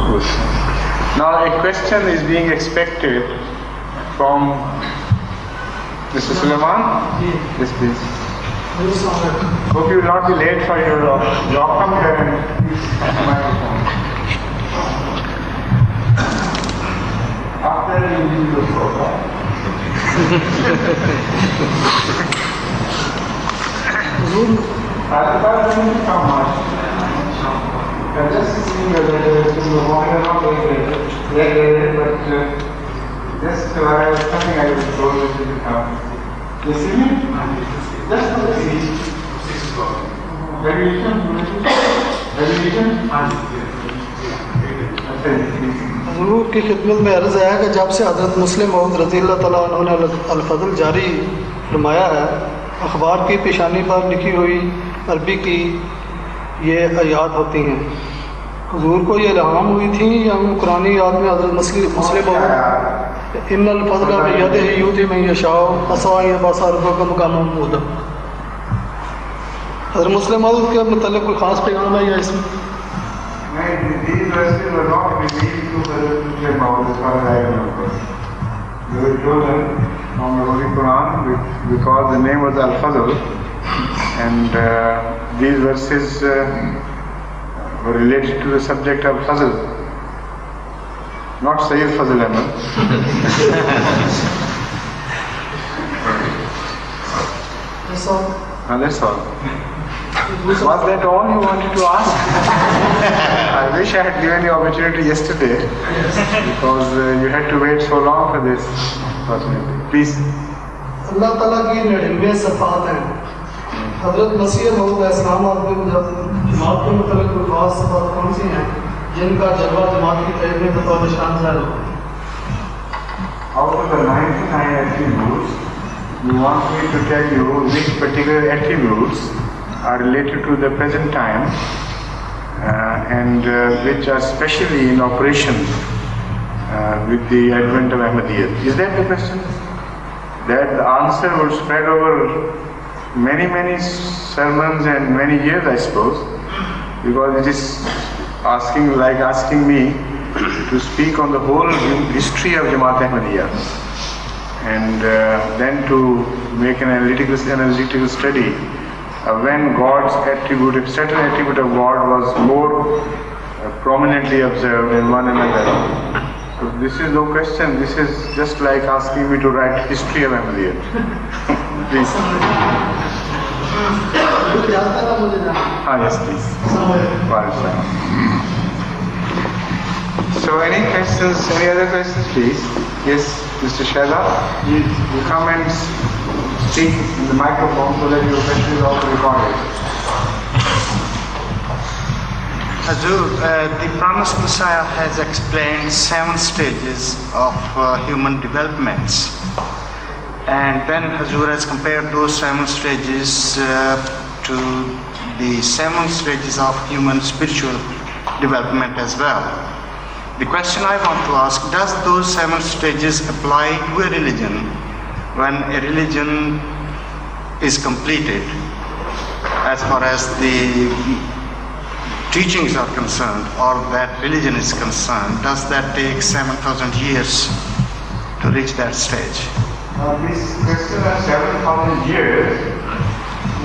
Good. Now a question is being expected from Mr. Suleiman. Yes, please. Hope you will not be late for your job. Come here and use the microphone. After you leave the program. I don't how much. I'm just seeing whether it's long enough or but just something I was told that you come. You see me? Just for the seat. 6 o'clock. Have you eaten? Have you eaten? हुजूर की खिदमत में अर्ज़ है कि जब से हज़रत मुस्लिम मऊद रज़ी अल्लाह तआला अन्हु ने अल-फज़ल जारी फरमाया है, अखबार की पेशानी पर लिखी हुई अरबी की ये आयात होती हैं। हुजूर को ये इल्हाम हुई थी या कुरानी याद में हज़रत मुस्लिम मऊद इन्नल फ़ज़ला बियदिही युती मन यशाअ असाय बसर रब्बुका मक़ामम महमूदा। हज़रत मुस्लिम मऊद के मुतल्लिक़ कोई ख़ास पैगाम है या इसमें? These verses were not revealed to Hazrat Muslim Maud as far as I remember. They were chosen from the Holy Quran because the name was Al-Fazl, and these verses were related to the subject of Fazl, not Sayyid Fazl Ahmad. That's all. That's all. Was that all you wanted to ask? I wish I had given you opportunity yesterday because you had to wait so long for this opportunity. Please. अल्लाह ताला की 99 सिफात हैं। हज़रत मसीह मऊद अलैहिस्सलाम के जमात के मुतल्लिक़ कोई ख़ास सिफात कौन सी हैं जिनका जलवा जमात की तहरीर में बतौर निशान ज़ाहिर हो? Out of the 99 attributes, you want me to tell you which particular attributes are related to the present time and which are specially in operation with the advent of Ahmadiyyat. Is that the question? That the answer would spread over many sermons and many years, I suppose, because it is asking me to speak on the whole history of Jamaat Ahmadiyya and then to make an analytical study when God's attribute, a certain attribute of God was more prominently observed in one another. So this is no question, this is just like asking me to write history of Ahmadiyya. Please. Yes, please. So any questions, any other questions, please? Yes, Mr. Shahzad, you come and speak in the microphone so that your question is also recorded. Hazur, the promised Messiah has explained 7 stages of human developments, and then Hazur has compared those 7 stages to the 7 stages of human spiritual development as well. The question I want to ask, does those 7 stages apply to a religion when a religion is completed as far as the teachings are concerned, or that religion is concerned? Does that take 7,000 years to reach that stage? This question of 7,000 years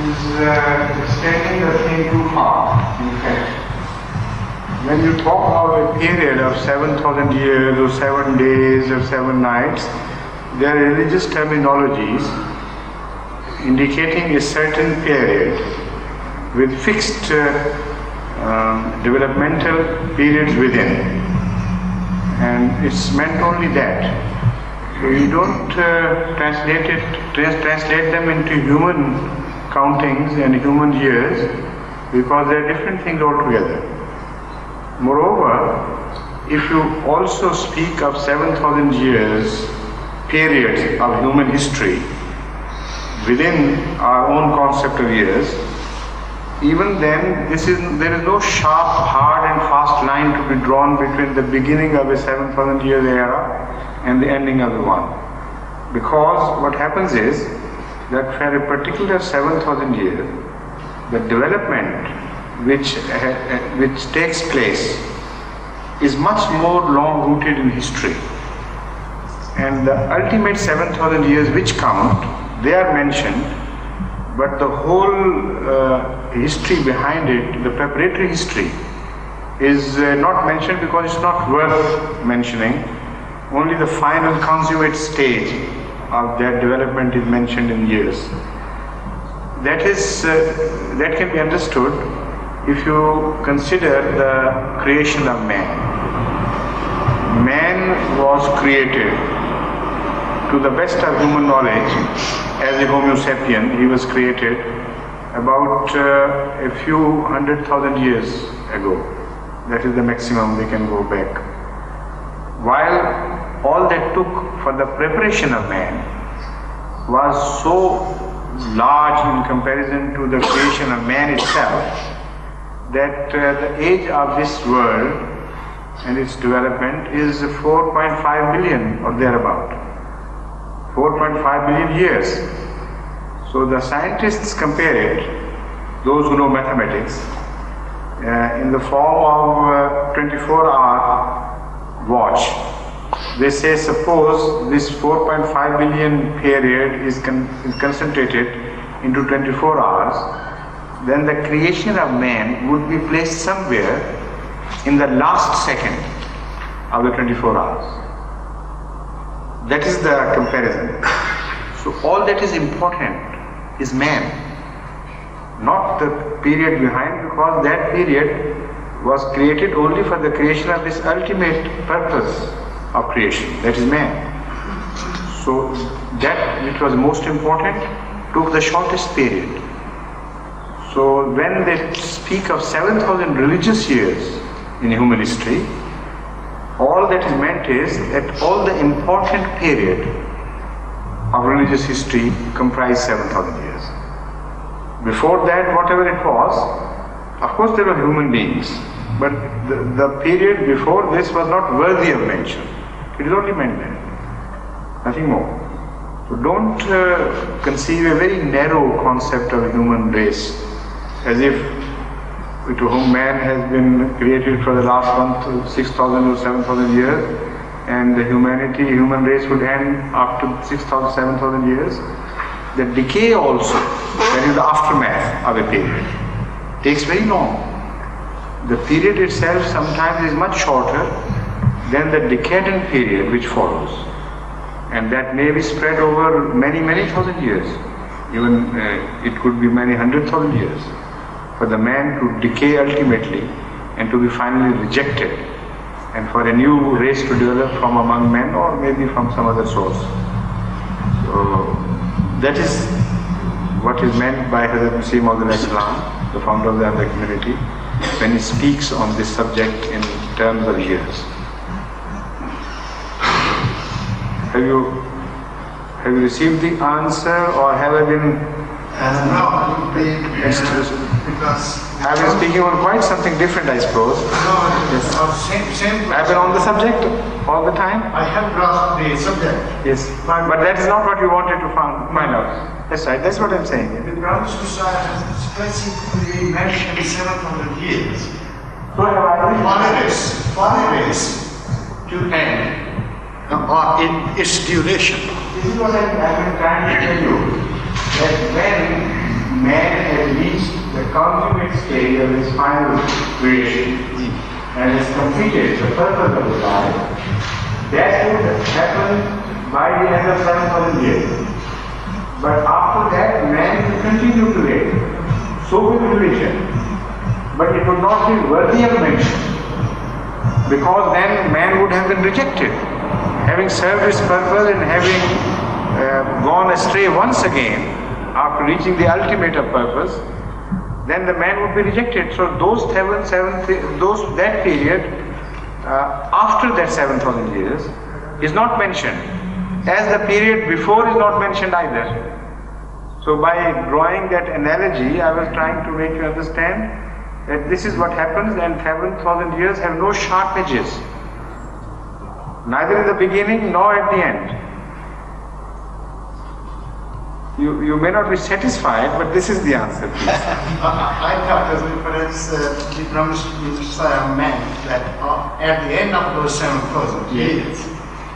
is extending the thing too far, in fact. When you talk about a period of 7,000 years or 7 days or 7 nights, there are religious terminologies indicating a certain period with fixed developmental periods within, and it's meant only that. So you don't translate them into human countings and human years, because they are different things altogether. Moreover, if you also speak of 7,000 years periods of human history within our own concept of years, even then there is no sharp, hard and fast line to be drawn between the beginning of a 7,000 year era and the ending of the one. Because what happens is that for a particular 7,000 years, the development which takes place is much more long-rooted in history. And the ultimate 7,000 years which count, they are mentioned, but the whole history behind it, the preparatory history, is not mentioned because it's not worth mentioning. Only the final consummate stage of that development is mentioned in years. That can be understood if you consider the creation of man. Man was created, to the best of human knowledge, as a Homo sapien. He was created about a few 100,000 years ago. That is the maximum we can go back. While all that took for the preparation of man was so large in comparison to the creation of man itself, that the age of this world and its development is 4.5 billion or thereabout. 4.5 billion years. So the scientists compare it, those who know mathematics, in the form of 24-hour watch. They say, suppose this 4.5 billion period is concentrated into 24 hours, then the creation of man would be placed somewhere in the last second of the 24 hours. That is the comparison. So all that is important is man, not the period behind, because that period was created only for the creation of this ultimate purpose of creation, that is man. So that which was most important took the shortest period. So when they speak of 7,000 religious years in human history, all that is meant is that all the important period of religious history comprised 7,000 years. Before that, whatever it was, of course there were human beings, but the period before this was not worthy of mention. It is only meant that, nothing more. So don't conceive a very narrow concept of human race, as if to whom man has been created for the last 6,000 or 7,000 years, and the human race would end after 6,000, 7,000 years. The decay also, that is the aftermath of a period, takes very long. The period itself sometimes is much shorter than the decadent period which follows, and that may be spread over many, many thousand years. Even it could be many 100,000 years for the man to decay ultimately and to be finally rejected, and for a new race to develop from among men or maybe from some other source. So that is what is meant by Hazrat Masih Maud al-Islam, the founder of the Ahmadi community, when he speaks on this subject in terms of years. Have you received the answer, or have I been? No, because I've been speaking on quite something different, I suppose. No, yes. Same. I've been on the subject all the time. I have grasped the subject. Yes, but that is not what you wanted to find out. That's right. That's what I'm saying. The Brahmins Messiah has specifically mentioned 700 years. So have I. For a race to end, or in its duration. This is what I've been trying to tell you, that when man has reached the consummate stage of his final creation and has completed the purpose of his life, that would happen by the end of 7,000 years. But after that, man will continue to live. So will religion. But it would not be worthy of mention, because then man would have been rejected. Having served his purpose and having gone astray once again after reaching the ultimate of purpose, then the man would be rejected. So that period after that 7,000 years is not mentioned, as the period before is not mentioned either. So by drawing that analogy, I was trying to make you understand that this is what happens, and 7,000 years have no sharp edges, neither in the beginning nor at the end. You may not be satisfied, but this is the answer. I thought as perhaps the promised Messiah meant that at the end of those 7,000 years,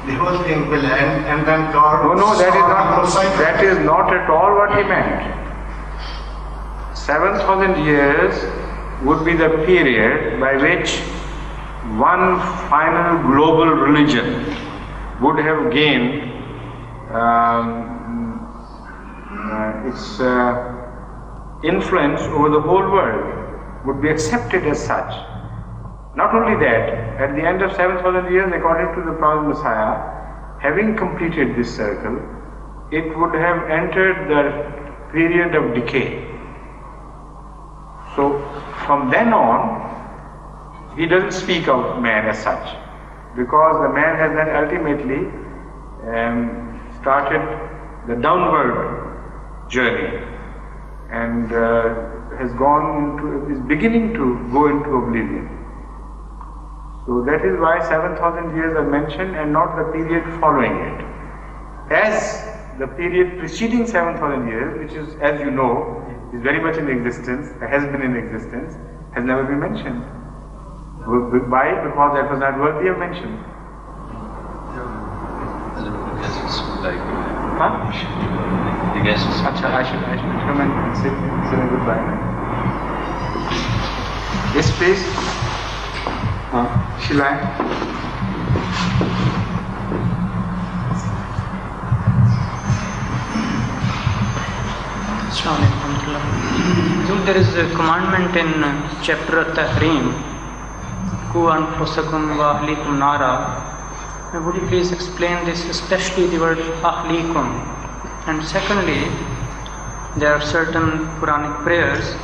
the whole thing will end, and then God. No, that is not at all what he meant. 7,000 years would be the period by which one final global religion would have gained its influence over the whole world, would be accepted as such. Not only that, at the end of 7,000 years, according to the Prophet Messiah, having completed this circle, it would have entered the period of decay. So, from then on, he doesn't speak of man as such, because the man has then ultimately started the downward journey and is beginning to go into oblivion. So that is why 7,000 years are mentioned and not the period following it. As the period preceding 7,000 years, which is, as you know, is very much in existence, has been in existence, has never been mentioned. Why? Because that was not worthy of mention. The guests. I should come and say goodbye. Yes, please. Shall I? So there is a commandment in chapter Tahrim, Ku anfusakum wa ahlikum nara. Would you please explain this, especially the word ahlikum? And secondly, there are certain Quranic prayers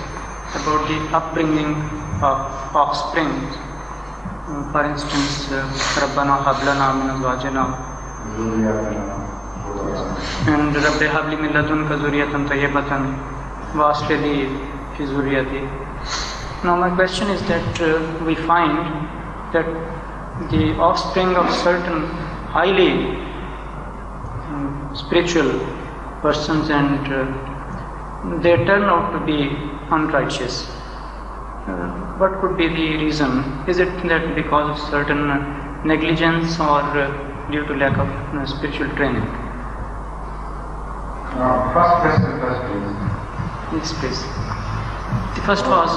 about the upbringing of offspring. For instance, Rabbana hablana min azwajina and Rabbi habli min ladunka zurriyatan tayyibatan wa aslih fi zurriyati. Now my question is that we find that the offspring of certain highly spiritual persons and they turn out to be unrighteous. What could be the reason? Is it that because of certain negligence or due to lack of spiritual training? First question first, please. Yes, please. The first was,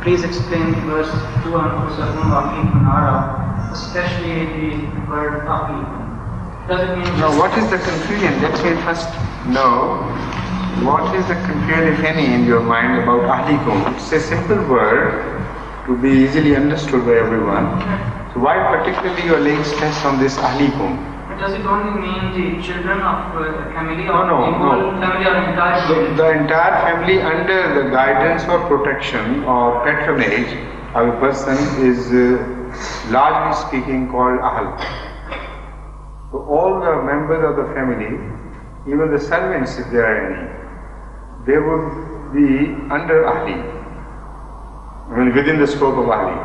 please explain the verse 2 especially the word ahli. Does it mean? Now, what is the confusion? Let me first know what is the confusion, if any, in your mind about ahlikum. It's a simple word to be easily understood by everyone. So, why particularly you are laying stress on this ahlikum? Does it only mean the children of a family or No. the whole family or entire family? The entire family under the guidance or protection or patronage of a person is largely speaking called ahl. So all the members of the family, even the servants if there are any, they would be under ahli, within the scope of ahli.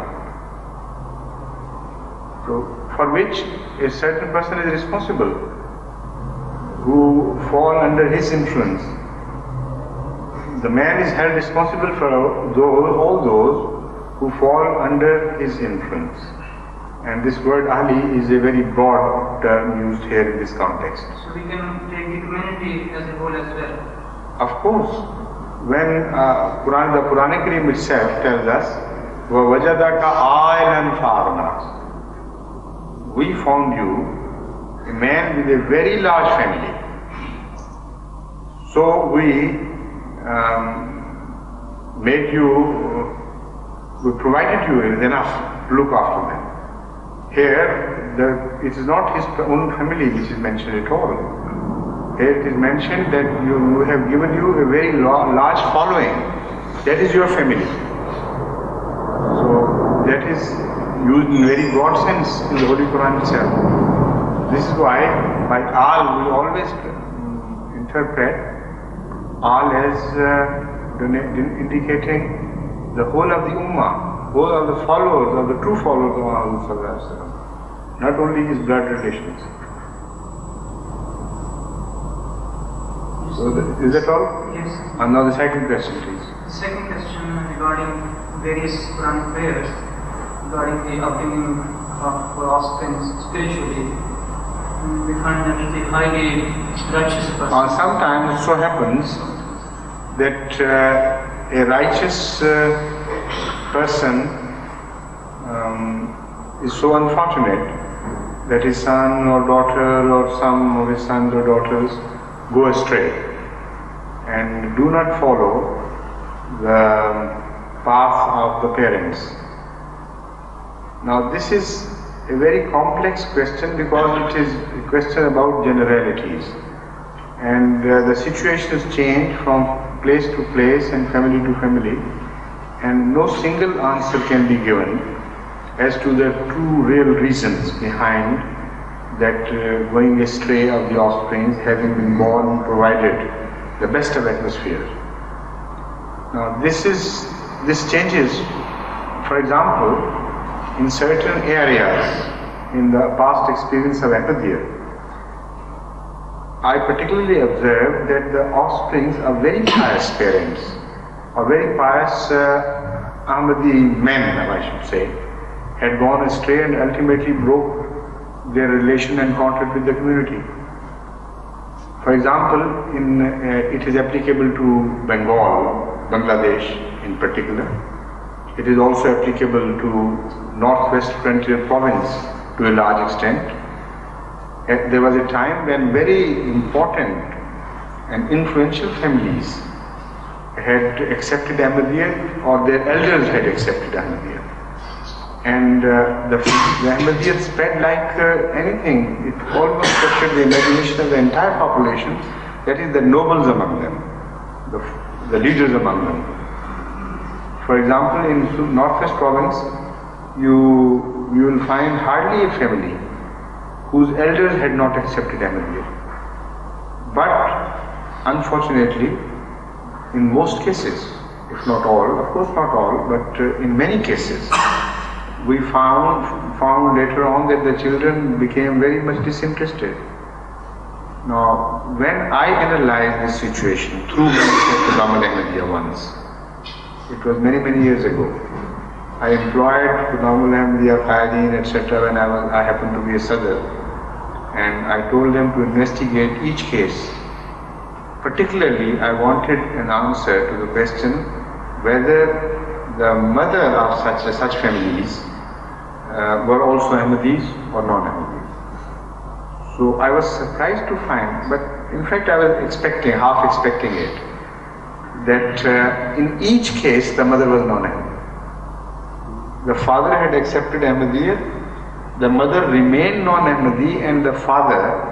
So for which a certain person is responsible, who fall under his influence. The man is held responsible for all those who fall under his influence. And this word ahli is a very broad term used here in this context. So we can take the community as a whole as well. Of course, when the Quranic Kareem itself tells us, وَوَجَدَكَ عَائِلًا فَأَغْنَى, we found you a man with a very large family. So we made you, we provided you with enough to look after them. Here, it is not his own family which is mentioned at all. Here it is mentioned that you have given you a very large following. That is your family. So that is used in very broad sense in the Holy Quran itself. This is why by al we always interpret al as indicating the whole of the ummah, whole of the followers, of the true followers of Muhammad, not only his blood relations. So is that all? Yes. And now the second question, please. The second question regarding various Quranic prayers. regarding the upbringing of offspring spiritually. We find that the highly righteous person. Sometimes it so happens that a righteous person is so unfortunate that his son or daughter or some of his sons or daughters go astray and do not follow the path of the parents. Now this is a very complex question because it is a question about generalities, and the situations change from place to place and family to family, and no single answer can be given as to the true real reasons behind that going astray of the offspring, having been born provided the best of atmosphere. Now this changes. For example, in certain areas, in the past experience of Ahmadiyya, I particularly observed that the offsprings of very pious parents, or very pious Ahmadi men, I should say, had gone astray and ultimately broke their relation and contact with the community. For example, it is applicable to Bengal, Bangladesh in particular. It is also applicable to Northwest Frontier Province to a large extent. There was a time when very important and influential families had accepted Ahmadiyya, or their elders had accepted Ahmadiyya. And the Ahmadiyya spread like anything. It almost captured the imagination of the entire population, that is the nobles among them, the leaders among them. For example, in Northwest Province, you will find hardly a family whose elders had not accepted Ahmadiyya. But unfortunately, in most cases, if not all, of course not all, but in many cases, we found later on that the children became very much disinterested. Now, when I analyzed this situation through Damal Ahmadiyya once, it was many years ago. I employed Damal Ahmadiyya, Qaideen, etc. when I happened to be a Sadr, and I told them to investigate each case. Particularly, I wanted an answer to the question whether the mother of such families were also Ahmadis or non-Ahmadis. So I was surprised to find, but in fact I was half expecting it, that in each case the mother was non-Ahmadi. The father had accepted Ahmadiyya, the mother remained non-Ahmadi, and the father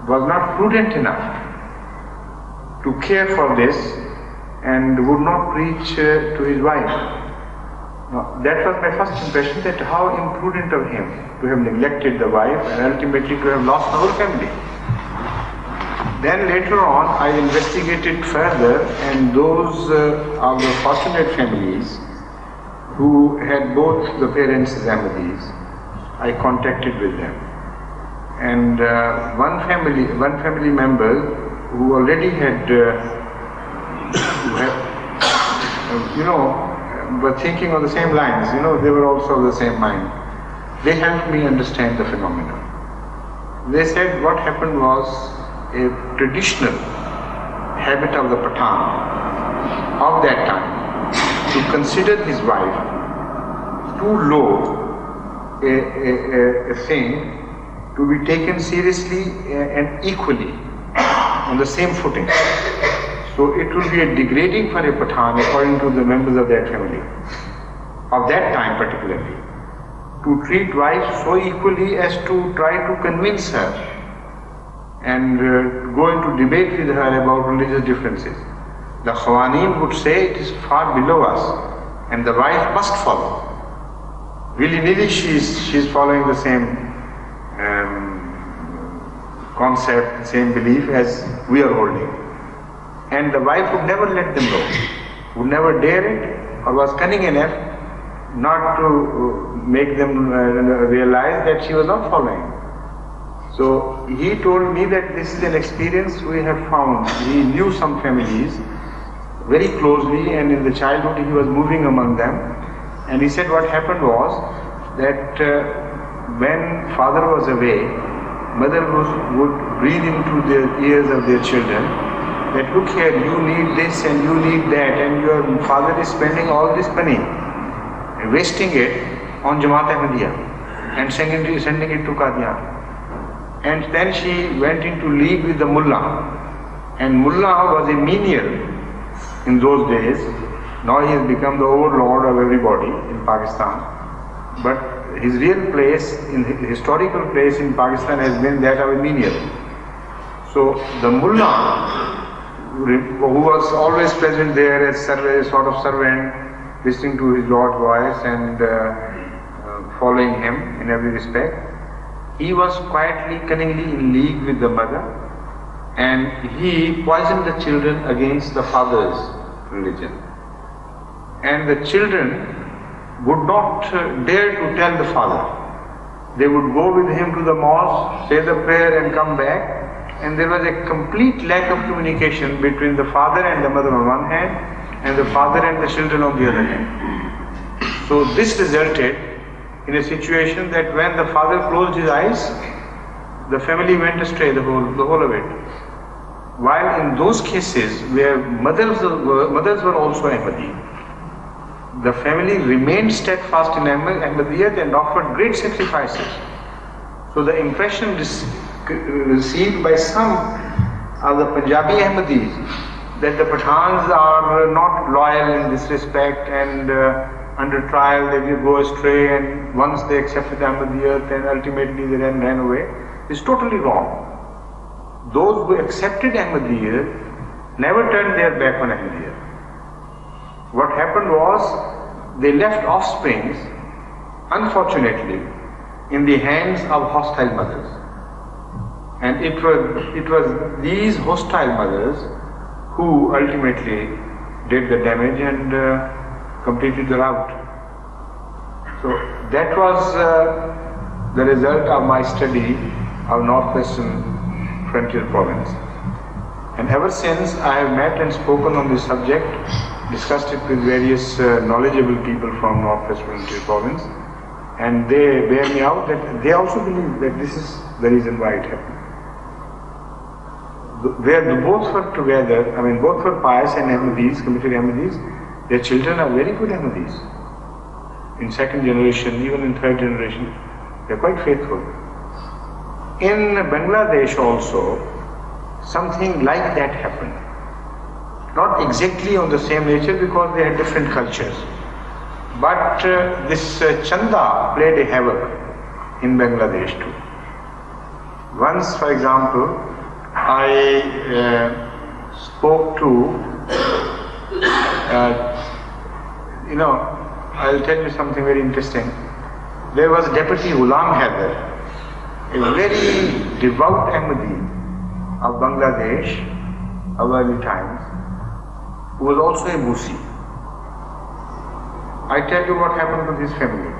was not prudent enough to care for this and would not preach to his wife. Now, that was my first impression, that how imprudent of him to have neglected the wife and ultimately to have lost the whole family. Then later on I investigated further, and those of the fortunate families who had both the parents as Ahmadis, I contacted with them. And one family member who already had, were thinking on the same lines, they were also of the same mind. They helped me understand the phenomenon. They said what happened was a traditional habit of the Pathan of that time to consider his wife too low a thing to be taken seriously and equally on the same footing. So it will be a degrading for a Pathan, according to the members of that family, of that time particularly, to treat wife so equally as to try to convince her and go into debate with her about religious differences. The Khawanin would say it is far below us and the wife must follow. Willy-nilly she is following the same concept, same belief as we are holding. And the wife would never let them go, would never dare it, or was cunning enough not to make them realize that she was not following. So he told me that this is an experience we have found. He knew some families very closely, and in the childhood he was moving among them, And he said what happened was that when father was away, mother would breathe into the ears of their children that look here, you need this and you need that, and your father is spending all this money, wasting it on Jamaat Ahmadiyya and sending it to Qadian. And then she went into league with the mullah, and mullah was a menial in those days. Now he has become the overlord of everybody in Pakistan, but his real place, historical place in Pakistan has been that of a menial. So the mullah, who was always present there as a sort of servant, listening to his Lord's voice and following him in every respect, he was quietly, cunningly in league with the mother, and he poisoned the children against the father's religion. And the children would not dare to tell the father. They would go with him to the mosque, say the prayer and come back, and there was a complete lack of communication between the father and the mother on one hand and the father and the children on the other hand. So this resulted in a situation that when the father closed his eyes, the family went astray, the whole of it. While in those cases where mothers were also Ahmadi, the family remained steadfast in Ahmadiyyat and offered great sacrifices. So the impression received by some of the Punjabi Ahmadis that the Pathans are not loyal in this respect, and under trial they will go astray, and once they accepted Ahmadiyyat and ultimately they ran away, is totally wrong. Those who accepted Ahmadiyyat never turned their back on Ahmadiyyat. What happened was they left offsprings, unfortunately, in the hands of hostile mothers. And it was these hostile mothers who ultimately did the damage and completed the rout. So that was the result of my study of Northwestern Frontier Province. And ever since I have met and spoken on this subject, discussed it with various knowledgeable people from Northwest Frontier Province, and they bear me out that they also believe that this is the reason why it happened. Where both were together, both were pious and Ahmadis, committed Ahmadis, their children are very good Ahmadis. In second generation, even in third generation, they are quite faithful. In Bangladesh also, something like that happened. Not exactly on the same nature because they had different cultures. But this Chanda played a havoc in Bangladesh too. Once, for example, I spoke to, I'll tell you something very interesting. There was Deputy Ghulam Haider, a very devout Ahmadi of Bangladesh of early times, who was also a Musi. I tell you what happened with his family.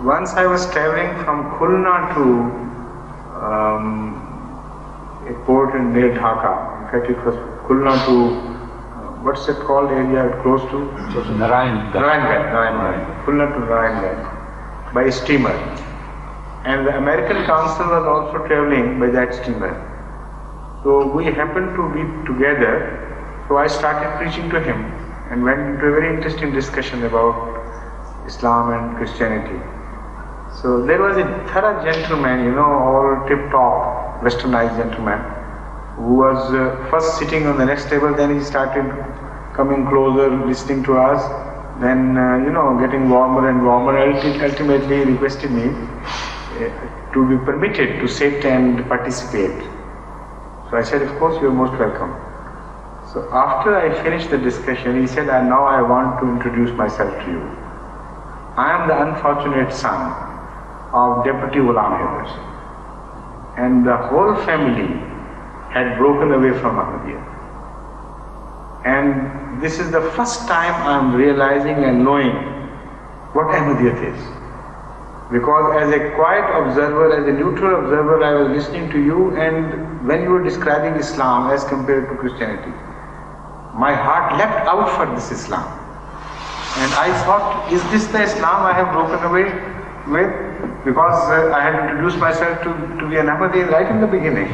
Once I was traveling from Khulna to a port near Dhaka. In fact, it was Khulna to, what's it called area close to? Narayanganj. Khulna to Narayanganj by steamer. And the American Council was also traveling by that steamer. So we happened to be together. So I started preaching to him and went into a very interesting discussion about Islam and Christianity. So there was a thorough gentleman, all tip-top, westernized gentleman, who was first sitting on the next table, then he started coming closer, listening to us, then, getting warmer and warmer. Ultimately, he requested me to be permitted to sit and participate. So I said, of course, you are most welcome. So after I finished the discussion, he said, now I want to introduce myself to you. I am the unfortunate son of Deputy Ghulam Haider. And the whole family had broken away from Ahmadiyya. And this is the first time I am realizing and knowing what Ahmadiyyat is. Because as a quiet observer, as a neutral observer, I was listening to you, and when you were describing Islam as compared to Christianity, my heart leapt out for this Islam. And I thought, is this the Islam I have broken away with? Because I had introduced myself to be an Ahmadi right in the beginning.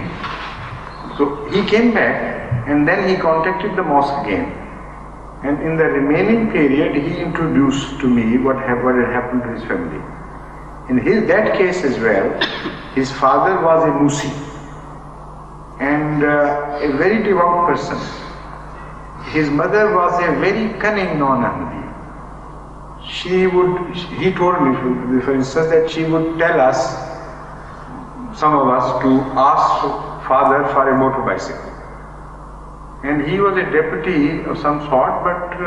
So he came back and then he contacted the mosque again. And in the remaining period, he introduced to me what had happened to his family. In that case as well, his father was a Musi and a very devout person. His mother was a very cunning non-Ahmadi. He told me, for instance, that she would tell us, some of us, to ask father for a motor bicycle. And he was a deputy of some sort, but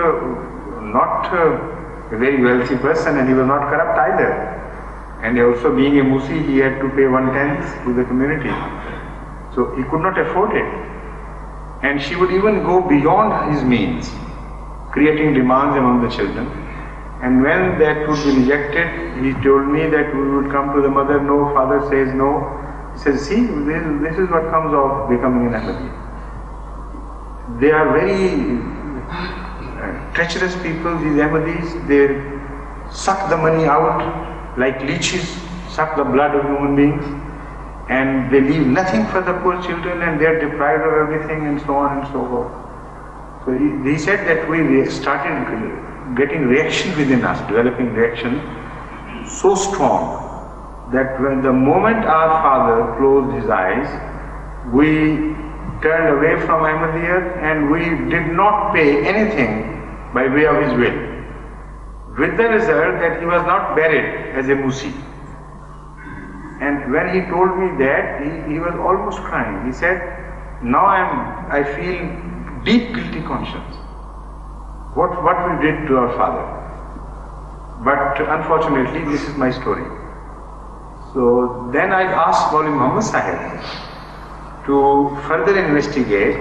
not a very wealthy person, and he was not corrupt either. And also being a Musi, he had to pay 1/10 to the community. So he could not afford it. And she would even go beyond his means, creating demands among the children. And when that would be rejected, he told me that we would come to the mother, no, father says no. He says, see, this is what comes of becoming an Ahmadi. They are very treacherous people, these Ahmadis. They suck the money out like leeches, suck the blood of human beings, and they leave nothing for the poor children, and they are deprived of everything, and so on and so forth. So he said that we started getting reaction within us, developing reaction so strong that when the moment our father closed his eyes, we turned away from Ahmadiyyat and we did not pay anything by way of his will. With the result that he was not buried as a Musi. And when he told me that, he was almost crying. He said, now I feel deep guilty conscience. What we did to our father. But unfortunately, this is my story. So then I asked Maulvi Muhammad Sahib to further investigate,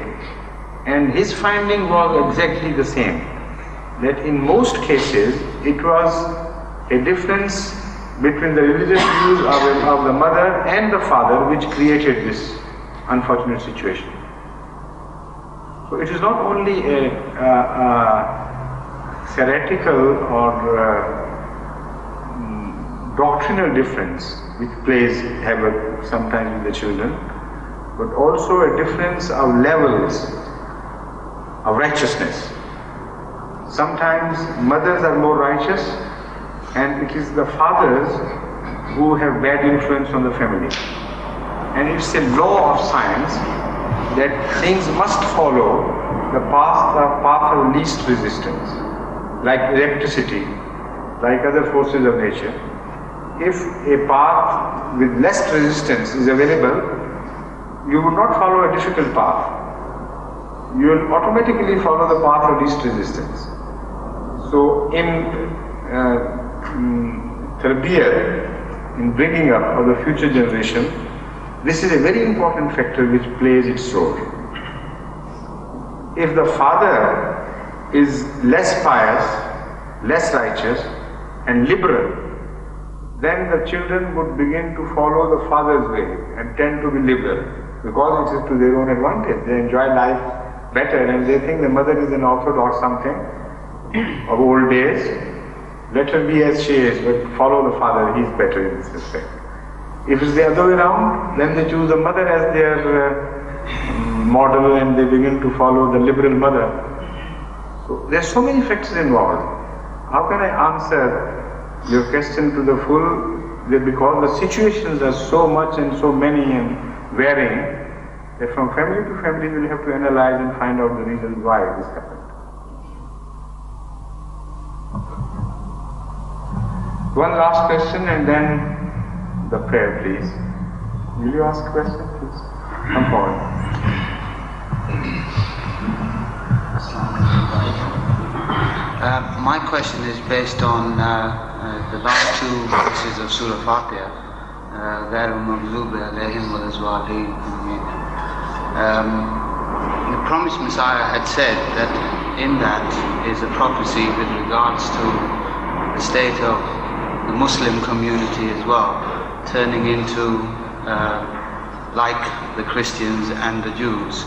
and his finding was exactly the same. That in most cases, it was a difference between the religious views of the mother and the father which created this unfortunate situation. So it is not only a theoretical or doctrinal difference which plays havoc sometimes with the children, but also a difference of levels of righteousness. Sometimes mothers are more righteous, and it is the fathers who have bad influence on the family. And it's a law of science that things must follow the path of least resistance, like electricity, like other forces of nature. If a path with less resistance is available, you would not follow a difficult path. You will automatically follow the path of least resistance. So in tarbiyat, in bringing up of the future generation, this is a very important factor which plays its role. If the father is less pious, less righteous and liberal, then the children would begin to follow the father's way and tend to be liberal, because it is to their own advantage. They enjoy life better and they think the mother is an orthodox something of old days. Let her be as she is, but follow the father, he is better in this respect. If it's the other way around, then they choose the mother as their model and they begin to follow the liberal mother. So there are so many factors involved. How can I answer your question to the full? Because the situations are so much and so many and varying, that from family to family we'll have to analyze and find out the reasons why this happened. One last question and then the prayer, please. Will you ask a question, please? Come forward. My question is based on the last two verses of Surah Fatiha, غَيْرُ الْمَغْضُوبِ عَلَيْهِمْ وَلَا الضَّالِّينَ. The promised Messiah had said that in that is a prophecy with regards to the state of the Muslim community as well, turning into like the Christians and the Jews.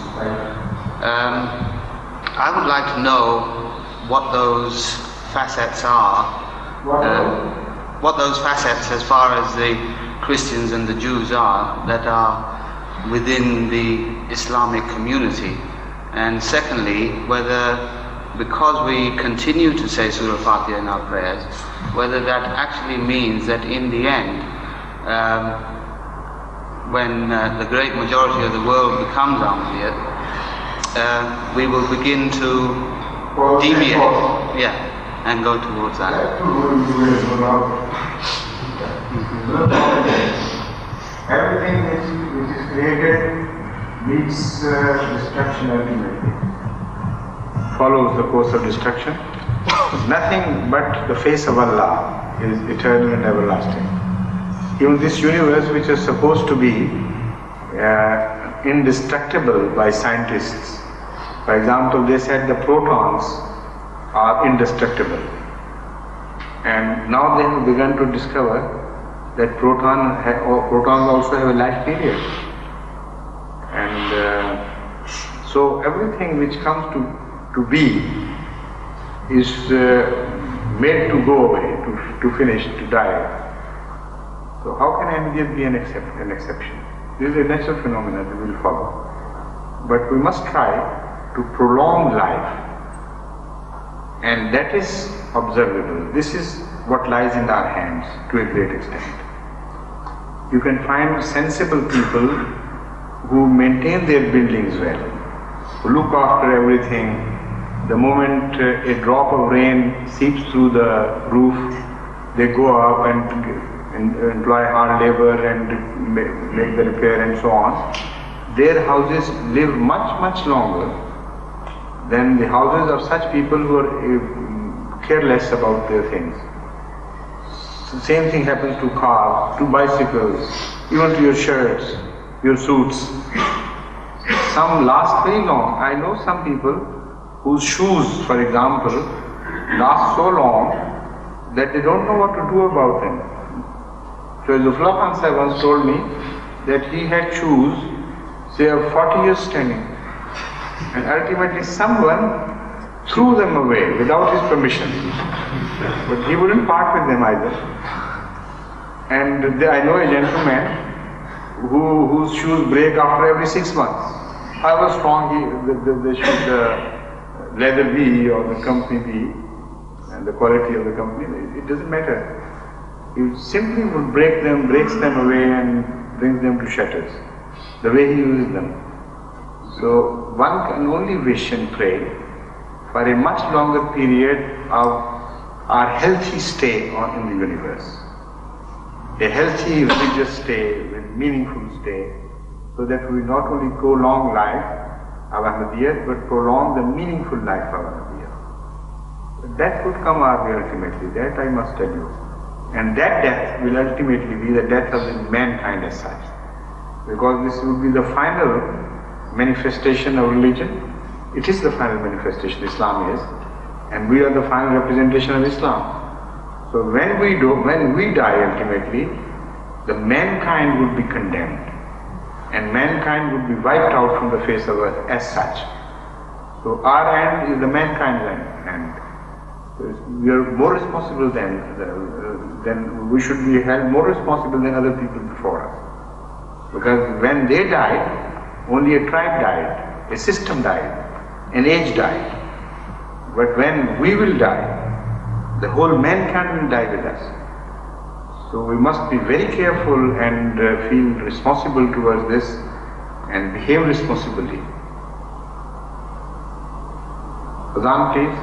I would like to know what those facets are, what those facets as far as the Christians and the Jews are, that are within the Islamic community. And secondly, whether, because we continue to say Surah Fatiha in our prayers, whether that actually means that in the end, when the great majority of the world becomes Ahmadiyya, we will begin to deviate, and go towards that. Everything which is created meets destruction ultimately. Follows the course of destruction. Nothing but the face of Allah is eternal and everlasting. Even this universe, which is supposed to be indestructible by scientists, for example, they said the protons are indestructible, and now they have begun to discover that protons also have a life period, and so everything which comes to be is made to go away, to finish, to die. So how can Ahmadiyya be an exception? This is a natural phenomenon that will follow. But we must try to prolong life, and that is observable. This is what lies in our hands to a great extent. You can find sensible people who maintain their buildings well, who look after everything. The moment a drop of rain seeps through the roof, they go up and employ hard labor and make the repair and so on. Their houses live much, much longer than the houses of such people who are careless about their things. The same thing happens to cars, to bicycles, even to your shirts, your suits. Some last very long. I know some people whose shoes, for example, last so long that they don't know what to do about them. So Zufla Khan Sahib once told me that he had shoes, say, of 40 years standing, and ultimately someone threw them away without his permission. But he wouldn't part with them either. And I know a gentleman whose shoes break after every 6 months. However strong they should leather be or the company be, and the quality of the company, it doesn't matter. He simply would breaks them away and brings them to shatters, the way he uses them. So one can only wish and pray for a much longer period of our healthy stay in the universe. A healthy religious stay, a meaningful stay, so that we not only prolong life of Ahmadiyya, but prolong the meaningful life of Ahmadiyya. That would come our way ultimately, that I must tell you. And that death will ultimately be the death of mankind as such. Because this will be the final manifestation of religion. It is the final manifestation, Islam is, and we are the final representation of Islam. So when we die ultimately, the mankind would be condemned, and mankind would be wiped out from the face of earth as such. So our end is the mankind's end. We are more responsible then we should be held more responsible than other people before us. Because when they died, only a tribe died, a system died, an age died. But when we will die, the whole mankind will die with us. So we must be very careful and feel responsible towards this and behave responsibly. Azan, please.